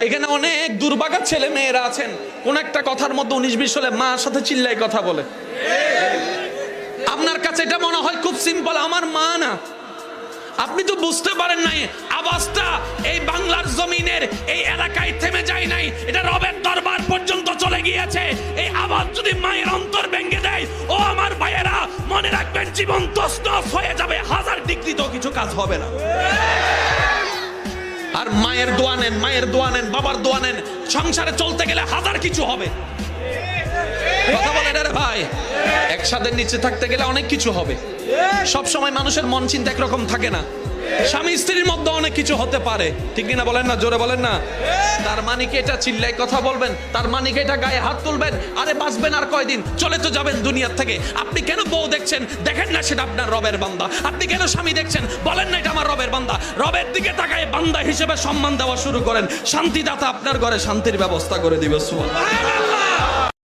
এখানে অনেক দুর্ভাগা ছেলে মেয়েরা আছেন, কোন একটা কথার মধ্যে 19-20 হলে মার সাথে চিল্লাই কথা বলে। আপনার কাছে এটা মনে হয় খুব সিম্পল, আমার মা না। আপনি তো বুঝতে পারেন নাই আওয়াজটা এই বাংলার জমিনের এই এলাকায় থেমে যায় নাই, এটা রবের দরবার পর্যন্ত চলে গিয়েছে। এই আওয়াজ যদি মায়ের অন্তর ভেঙে দেয়, ও আমার ভাইয়েরা মনে রাখবেন, জীবন তছনছ হয়ে যাবে, 1000 ডিগ্রিতেও কিছু কাজ হবে না। আর মায়ের দোয়া নেন, মায়ের দোয়া নেন, বাবার দোয়া নেন, সংসারে চলতে গেলে 1000 কিছু হবে। কথা বলেন রে ভাই, একসাথে নিচে থাকতে গেলে অনেক কিছু হবে। সব সময় মানুষের মন চিন্তা একরকম থাকে না। স্বামী স্ত্রীর মধ্যে অনেক কিছু হতে পারে, ঠিক কিনা বলেন না? জোরে বলেন না। তার মানে কি এটা চিল্লাই কথা বলবেন? তার মানে কি এটা গায়ে হাত তুলবেন? আরে বাঁচবেন আর কয়দিন, চলে তো যাবেন দুনিয়ার থেকে। আপনি কেন বউ দেখছেন? দেখেন না সেটা আপনার রবের বান্দা। আপনি কেন স্বামী দেখছেন? বলেন না এটা আমার রবের বান্দা। রবের দিকে তাকায় বান্দা হিসেবে সম্মান দেওয়া শুরু করেন, শান্তিদাতা আপনার ঘরে শান্তির ব্যবস্থা করে দিবে। সুবহানাল্লাহ।